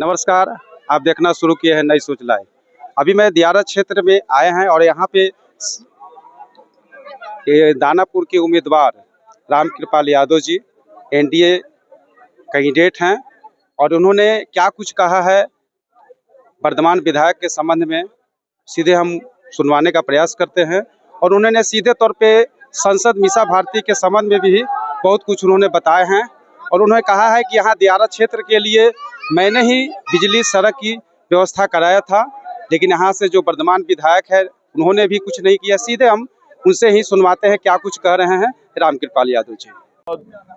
नमस्कार। आप देखना शुरू किए हैं नई सोच लाइव। अभी मैं दियारा क्षेत्र में आए हैं और यहाँ पे ये दानापुर के उम्मीदवार रामकृपाल यादव जी एनडीए कैंडिडेट हैं और उन्होंने क्या कुछ कहा है वर्तमान विधायक के संबंध में सीधे हम सुनवाने का प्रयास करते हैं। और उन्होंने सीधे तौर पे सांसद मीसा भारती के संबंध में भी बहुत कुछ उन्होंने बताए हैं और उन्होंने कहा है कि यहाँ दियारा क्षेत्र के लिए मैंने ही बिजली सड़क की व्यवस्था कराया था, लेकिन यहाँ से जो वर्तमान विधायक है उन्होंने भी कुछ नहीं किया। सीधे हम उनसे ही सुनवाते हैं क्या कुछ कह रहे हैं रामकृपाल यादव जी।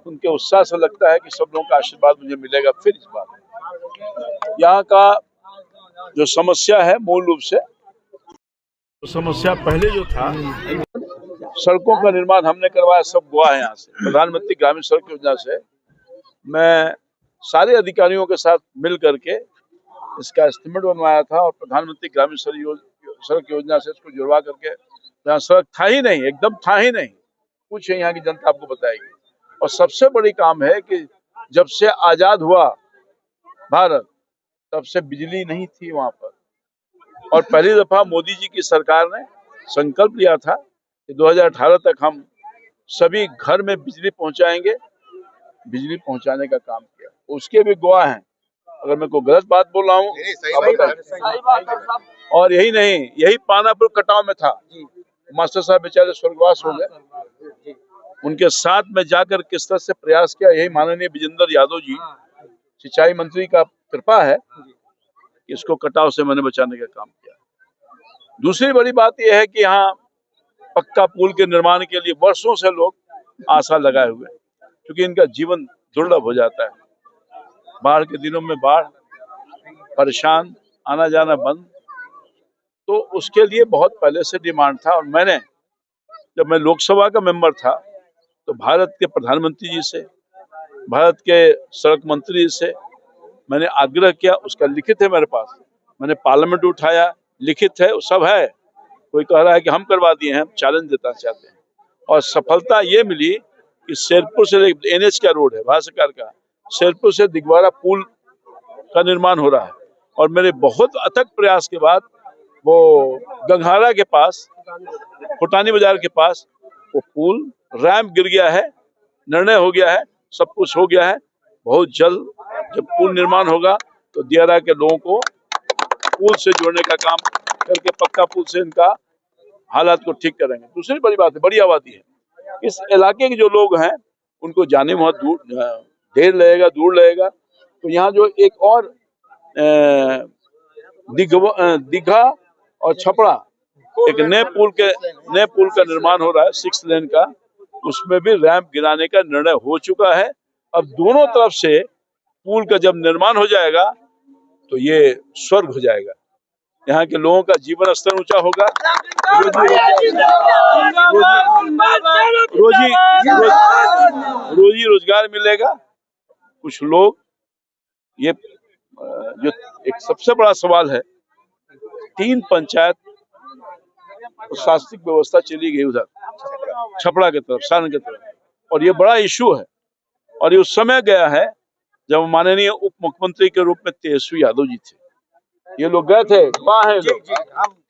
उनके उत्साह से लगता है कि सब लोगों का आशीर्वाद मुझे मिलेगा। फिर इस बार यहाँ का जो समस्या है मूल रूप से तो समस्या पहले जो था सड़कों का निर्माण हमने करवाया, सब हुआ है। यहाँ से प्रधानमंत्री ग्रामीण सड़क योजना से मैं सारे अधिकारियों के साथ मिल करके इसका एस्टिमेट बनवाया था और प्रधानमंत्री ग्रामीण सड़क योजना से इसको जुड़वा करके जहाँ सड़क था ही नहीं, एकदम था ही नहीं, कुछ यहाँ की जनता आपको बताएगी। और सबसे बड़ी काम है कि जब से आजाद हुआ भारत तब से बिजली नहीं थी वहां पर, और पहली दफा मोदी जी की सरकार ने संकल्प लिया था कि 2018 तक हम सभी घर में बिजली पहुंचाएंगे। बिजली पहुंचाने का काम किया, उसके भी गवाह हैं। अगर मैं कोई गलत बात बोल रहा हूँ और यही नहीं, यही पानापुर कटाव में था। मास्टर साहब बेचारे स्वर्गवास हो गए, उनके साथ में जाकर किस तरह से प्रयास किया, यही माननीय विजेंद्र यादव जी सिंचाई मंत्री का कृपा है कि इसको कटाव से मैंने बचाने का काम किया। दूसरी बड़ी बात यह है कि यहाँ पक्का पुल के निर्माण के लिए वर्षों से लोग आशा लगाए हुए हैं, क्योंकि इनका जीवन दुर्लभ हो जाता है। बाढ़ के दिनों में बाढ़, परेशान, आना जाना बंद, तो उसके लिए बहुत पहले से डिमांड था। और मैंने जब मैं लोकसभा का मेंबर था तो भारत के प्रधानमंत्री जी से, भारत के सड़क मंत्री जी से मैंने आग्रह किया। उसका लिखित है मेरे पास, मैंने पार्लियामेंट उठाया, लिखित है, सब है। कोई कह रहा है कि हम करवा दिए हैं, हम चैलेंज देना चाहते हैं। और सफलता ये मिली कि शेरपुर से NH का रोड है भारत सरकार का, शेरपुर से दिगवारा पुल का निर्माण हो रहा है। और मेरे बहुत अथक प्रयास के बाद वो गंगहारा के पास, फुटानी बाजार के पास वो पुल, रैंप गिर गया है, निर्णय हो गया है, सब कुछ हो गया है। बहुत जल्द जब पुल निर्माण होगा तो दियारा के लोगों को पुल से जोड़ने का काम करके पक्का पुल से इनका हालात को ठीक करेंगे। दूसरी बड़ी बात है, बड़ी आबादी है इस इलाके के, जो लोग हैं उनको जाने में बहुत दूर लगेगा, दूर लगेगा। तो यहाँ जो एक और दीघा और छपड़ा एक नए पुल का निर्माण हो रहा है, 6 लेन का, उसमें भी रैंप गिराने का निर्णय हो चुका है। अब दोनों तरफ से पुल का जब निर्माण हो जाएगा तो ये स्वर्ग हो जाएगा, यहाँ के लोगों का जीवन स्तर ऊंचा होगा, रोजी रोजगार मिलेगा। कुछ लोग, ये जो एक सबसे बड़ा सवाल है, 3 पंचायत प्रशासनिक व्यवस्था चली गई उधर छपड़ा की तरफ, सारण की तरफ, और ये बड़ा इशू है। और ये उस समय गया है जब माननीय उप मुख्यमंत्री के रूप में तेजस्वी यादव जी थे। ये लोग गए थे, कहाँ है लोग,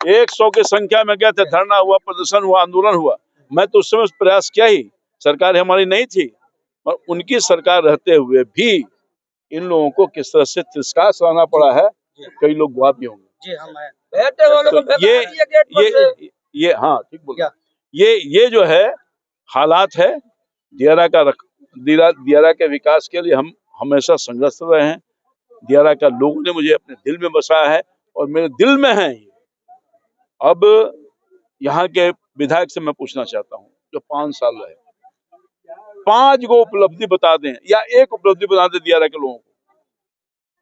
100 की संख्या में गए थे, धरना हुआ, प्रदर्शन हुआ, आंदोलन हुआ। मैं तो उस समय प्रयास किया ही, सरकार हमारी नहीं थी, और उनकी सरकार रहते हुए भी इन लोगों को किस तरह से तिरस्कार सहना पड़ा है, कई लोग गवाह भी होंगे। तो ये हाँ ठीक बोला, ये जो है हालात है दियारा के विकास के लिए हम हमेशा संघर्ष रहे हैं। दियारा का लोगों ने मुझे अपने दिल में बसाया है और मेरे दिल में है। अब यहाँ के विधायक से मैं पूछना चाहता हूँ, जो 5 साल रहे, 5 गो उपलब्धि बता दें या एक उपलब्धि बता दें दियारा के लोगों को।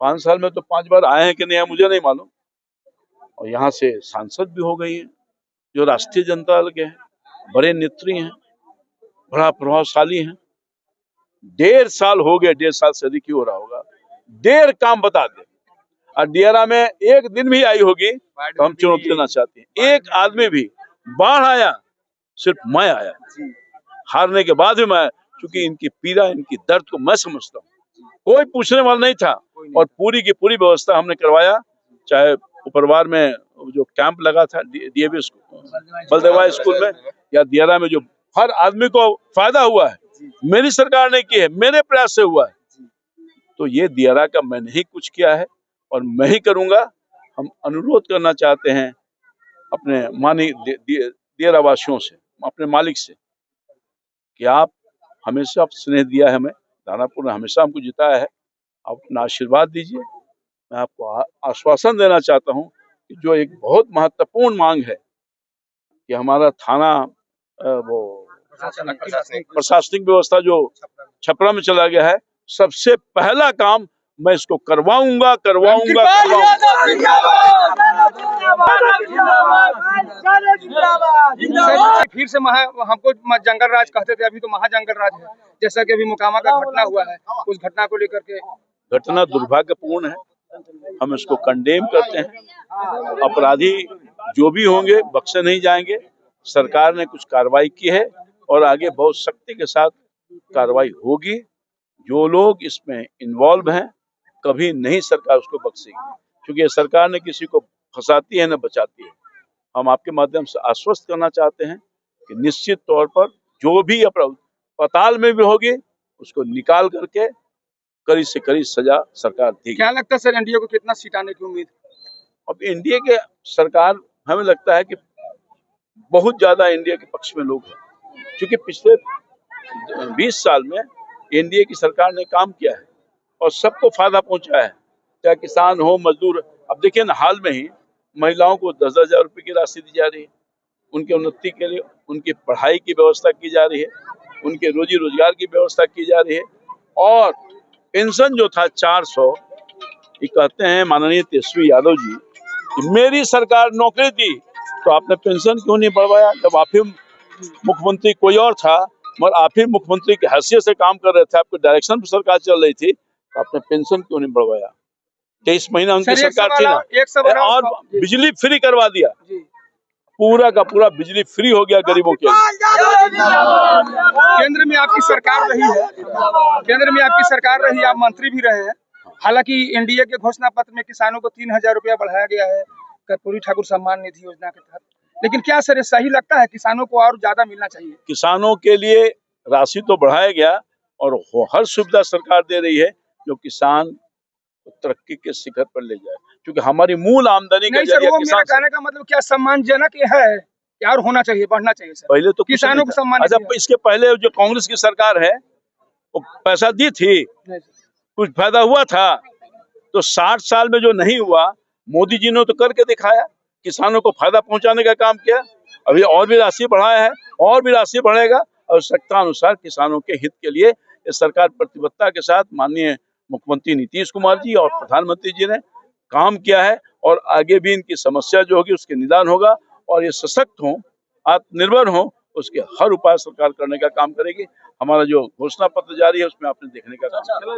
5 साल में तो 5 बार आए हैं कि नहीं, मुझे नहीं मालूम। और यहाँ से सांसद भी हो गई हैं जो राष्ट्रीय जनता दल के हैं, बड़े नेत्री हैं, बड़ा प्रभावशाली हैं। 1.5 साल हो गए, 1.5 साल से अधिक ही हो रहा होगा, 1.5 काम बता दे। और दियारा में एक दिन भी आई होगी तो हम चुनौती देना चाहते हैं। एक आदमी भी, बाढ़ आया सिर्फ मैं आया, हारने के बाद भी मैं, क्योंकि इनकी पीड़ा, इनकी दर्द को मैं समझता हूँ। कोई पूछने वाला नहीं था। और पूरी की पूरी व्यवस्था हमने करवाया, चाहे उपरवार में जो कैंप लगा था डीएवी बलदेवा स्कूल में, या दियारा में, जो हर आदमी को फायदा हुआ है, मेरी सरकार ने की है, मेरे प्रयास से हुआ है। तो ये दियारा का मैंने ही कुछ किया है और मैं ही करूंगा। हम अनुरोध करना चाहते हैं अपने मानी दियारा वासियों से, अपने मालिक से, कि आप हमेशा स्नेह दिया है हमें, दानापुर ने हमेशा हमको जिताया है, आप अपना आशीर्वाद दीजिए। मैं आपको आश्वासन देना चाहता हूं कि जो एक बहुत महत्वपूर्ण मांग है कि हमारा थाना वो प्रशासनिक व्यवस्था जो छपरा में चला गया है, सबसे पहला काम मैं इसको करवाऊंगा। फिर से हमको जंगल राज कहते थे, अभी तो महाजंगल राज है, जैसा कि अभी मोकामा का घटना हुआ है, उस घटना को लेकर के। घटना दुर्भाग्यपूर्ण है, हम इसको कंडेम करते हैं। अपराधी जो भी होंगे बख्शे नहीं जाएंगे। सरकार ने कुछ कार्रवाई की है और आगे बहुत सख्ती के साथ कार्रवाई होगी। जो लोग इसमें इन्वॉल्व हैं, कभी नहीं सरकार उसको बख्शेगी, क्योंकि सरकार ने किसी को फंसाती है न बचाती है। हम आपके माध्यम से आश्वस्त करना चाहते हैं कि निश्चित तौर पर जो भी अपराध पताल में भी होगी, उसको निकाल करके कड़ी से कड़ी सजा सरकार देगी। क्या लगता है सर, एनडीए को कितना सीट आने की उम्मीद? अब एनडीए के सरकार, हमें लगता है कि बहुत ज्यादा एनडीए के पक्ष में लोग हैं, क्योंकि पिछले 20 साल में एनडीए की सरकार ने काम किया है और सबको फायदा पहुंचा है, चाहे किसान हो, मजदूर। अब देखिए ना, हाल में ही महिलाओं को 10,000 रुपये की राशि दी जा रही है, उनके उन्नति के लिए, उनकी पढ़ाई की व्यवस्था की जा रही है, उनके रोजी रोजगार की व्यवस्था की जा रही है। और पेंशन जो था 400, ये कहते हैं माननीय तेजस्वी यादव जी कि मेरी सरकार नौकरी दी, तो आपने पेंशन क्यों नहीं बढ़वाया? जब आप ही मुख्यमंत्री, कोई और था मगर आप ही मुख्यमंत्री की हैसियत से काम कर रहे थे, आपके डायरेक्शन पर सरकार चल रही थी, तो आपने पेंशन क्यों नहीं बढ़वाया? 23 महीना उनकी सरकार थी ना। और बिजली फ्री करवा दिया, पूरा का पूरा बिजली फ्री हो गया गरीबों के लिए। केंद्र में आपकी सरकार रही है, केंद्र में आपकी सरकार रही, आप मंत्री भी रहे हैं। हालांकि एनडीए के घोषणा पत्र में किसानों को 3,000 रुपया बढ़ाया गया है कर्पूरी ठाकुर सम्मान निधि योजना के तहत, लेकिन क्या सर सही लगता है? किसानों को और ज्यादा मिलना चाहिए। किसानों के लिए राशि तो बढ़ाया गया और हर सुविधा सरकार दे रही है जो किसान तरक्की के शिखर पर ले जाए, क्योंकि हमारी मूल आमदनी का जरिया किसान। मेरा कहने का मतलब क्या सम्मानजनक है, क्या और होना चाहिए, बढ़ना चाहिए सर? पहले तो किसानों को सम्मान। अच्छा, इसके पहले जो कांग्रेस की सरकार है वो पैसा दी थी, कुछ फायदा हुआ था? तो 60 साल में जो नहीं हुआ, मोदी जी ने तो करके दिखाया, किसानों को फायदा पहुंचाने का काम किया। अभी और भी राशि बढ़ाया है, और भी राशि बढ़ेगा। आवश्यकता अनुसार किसानों के हित के लिए ये सरकार प्रतिबद्धता के साथ माननीय मुख्यमंत्री नीतीश कुमार जी और प्रधानमंत्री जी ने काम किया है, और आगे भी इनकी समस्या जो होगी उसके निदान होगा, और ये सशक्त हों, आत्मनिर्भर हों, उसके हर उपाय सरकार करने का काम करेगी। हमारा जो घोषणा पत्र जारी है उसमें आपने देखने का काम किया।